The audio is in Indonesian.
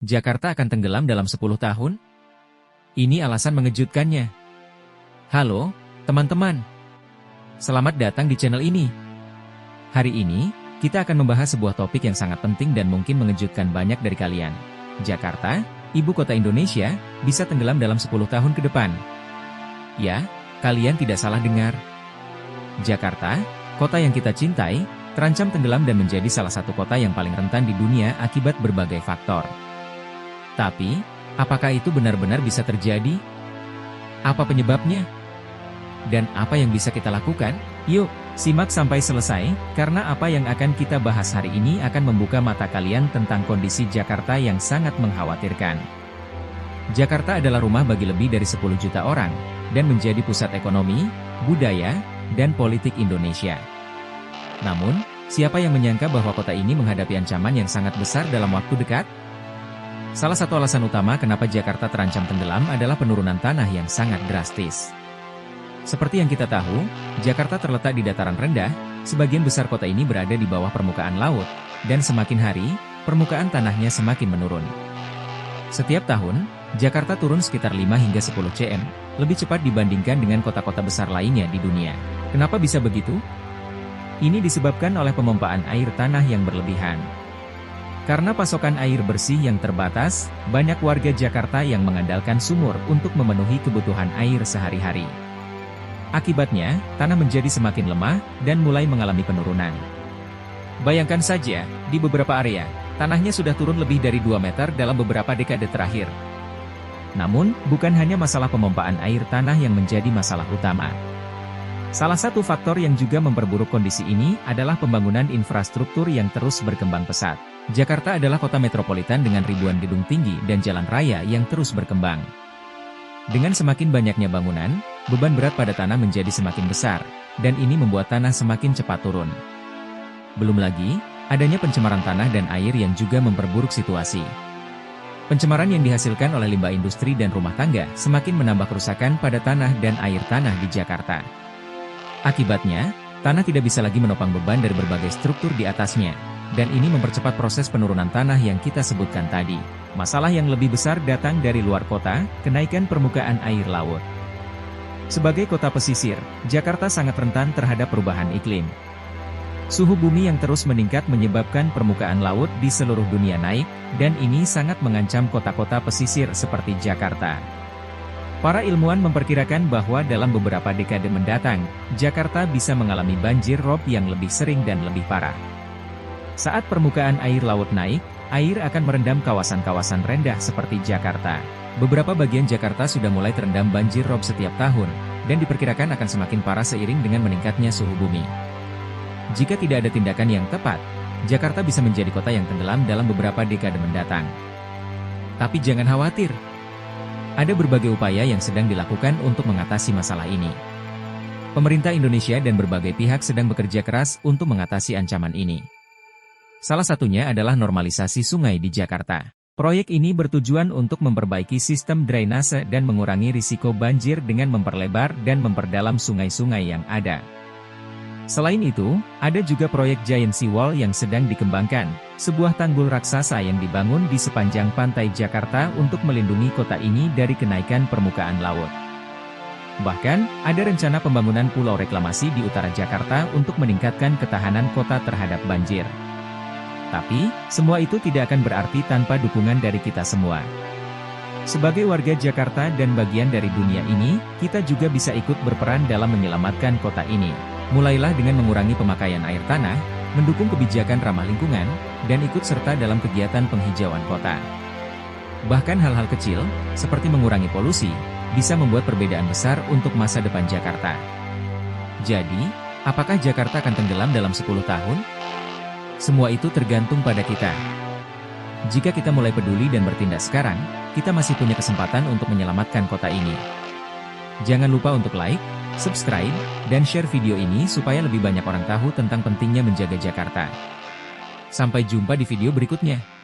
Jakarta akan tenggelam dalam 10 tahun? Ini alasan mengejutkannya. Halo, teman-teman. Selamat datang di channel ini. Hari ini, kita akan membahas sebuah topik yang sangat penting dan mungkin mengejutkan banyak dari kalian. Jakarta, ibu kota Indonesia, bisa tenggelam dalam 10 tahun ke depan. Ya, kalian tidak salah dengar. Jakarta, kota yang kita cintai, terancam tenggelam dan menjadi salah satu kota yang paling rentan di dunia akibat berbagai faktor. Tapi, apakah itu benar-benar bisa terjadi? Apa penyebabnya? Dan apa yang bisa kita lakukan? Yuk, simak sampai selesai, karena apa yang akan kita bahas hari ini akan membuka mata kalian tentang kondisi Jakarta yang sangat mengkhawatirkan. Jakarta adalah rumah bagi lebih dari 10 juta orang, dan menjadi pusat ekonomi, budaya, dan politik Indonesia. Namun, siapa yang menyangka bahwa kota ini menghadapi ancaman yang sangat besar dalam waktu dekat? Salah satu alasan utama kenapa Jakarta terancam tenggelam adalah penurunan tanah yang sangat drastis. Seperti yang kita tahu, Jakarta terletak di dataran rendah, sebagian besar kota ini berada di bawah permukaan laut, dan semakin hari, permukaan tanahnya semakin menurun. Setiap tahun, Jakarta turun sekitar 5 hingga 10 cm, lebih cepat dibandingkan dengan kota-kota besar lainnya di dunia. Kenapa bisa begitu? Ini disebabkan oleh pemompaan air tanah yang berlebihan. Karena pasokan air bersih yang terbatas, banyak warga Jakarta yang mengandalkan sumur untuk memenuhi kebutuhan air sehari-hari. Akibatnya, tanah menjadi semakin lemah dan mulai mengalami penurunan. Bayangkan saja, di beberapa area, tanahnya sudah turun lebih dari 2 meter dalam beberapa dekade terakhir. Namun, bukan hanya masalah pemompaan air tanah yang menjadi masalah utama. Salah satu faktor yang juga memperburuk kondisi ini adalah pembangunan infrastruktur yang terus berkembang pesat. Jakarta adalah kota metropolitan dengan ribuan gedung tinggi dan jalan raya yang terus berkembang. Dengan semakin banyaknya bangunan, beban berat pada tanah menjadi semakin besar, dan ini membuat tanah semakin cepat turun. Belum lagi, adanya pencemaran tanah dan air yang juga memperburuk situasi. Pencemaran yang dihasilkan oleh limbah industri dan rumah tangga semakin menambah kerusakan pada tanah dan air tanah di Jakarta. Akibatnya, tanah tidak bisa lagi menopang beban dari berbagai struktur di atasnya, dan ini mempercepat proses penurunan tanah yang kita sebutkan tadi. Masalah yang lebih besar datang dari luar kota, kenaikan permukaan air laut. Sebagai kota pesisir, Jakarta sangat rentan terhadap perubahan iklim. Suhu bumi yang terus meningkat menyebabkan permukaan laut di seluruh dunia naik, dan ini sangat mengancam kota-kota pesisir seperti Jakarta. Para ilmuwan memperkirakan bahwa dalam beberapa dekade mendatang, Jakarta bisa mengalami banjir rob yang lebih sering dan lebih parah. Saat permukaan air laut naik, air akan merendam kawasan-kawasan rendah seperti Jakarta. Beberapa bagian Jakarta sudah mulai terendam banjir rob setiap tahun, dan diperkirakan akan semakin parah seiring dengan meningkatnya suhu bumi. Jika tidak ada tindakan yang tepat, Jakarta bisa menjadi kota yang tenggelam dalam beberapa dekade mendatang. Tapi jangan khawatir. Ada berbagai upaya yang sedang dilakukan untuk mengatasi masalah ini. Pemerintah Indonesia dan berbagai pihak sedang bekerja keras untuk mengatasi ancaman ini. Salah satunya adalah normalisasi sungai di Jakarta. Proyek ini bertujuan untuk memperbaiki sistem drainase dan mengurangi risiko banjir dengan memperlebar dan memperdalam sungai-sungai yang ada. Selain itu, ada juga proyek Giant Sea Wall yang sedang dikembangkan, sebuah tanggul raksasa yang dibangun di sepanjang pantai Jakarta untuk melindungi kota ini dari kenaikan permukaan laut. Bahkan, ada rencana pembangunan pulau reklamasi di utara Jakarta untuk meningkatkan ketahanan kota terhadap banjir. Tapi, semua itu tidak akan berarti tanpa dukungan dari kita semua. Sebagai warga Jakarta dan bagian dari dunia ini, kita juga bisa ikut berperan dalam menyelamatkan kota ini. Mulailah dengan mengurangi pemakaian air tanah, mendukung kebijakan ramah lingkungan, dan ikut serta dalam kegiatan penghijauan kota. Bahkan hal-hal kecil, seperti mengurangi polusi, bisa membuat perbedaan besar untuk masa depan Jakarta. Jadi, apakah Jakarta akan tenggelam dalam 10 tahun? Semua itu tergantung pada kita. Jika kita mulai peduli dan bertindak sekarang, kita masih punya kesempatan untuk menyelamatkan kota ini. Jangan lupa untuk like, subscribe, dan share video ini supaya lebih banyak orang tahu tentang pentingnya menjaga Jakarta. Sampai jumpa di video berikutnya.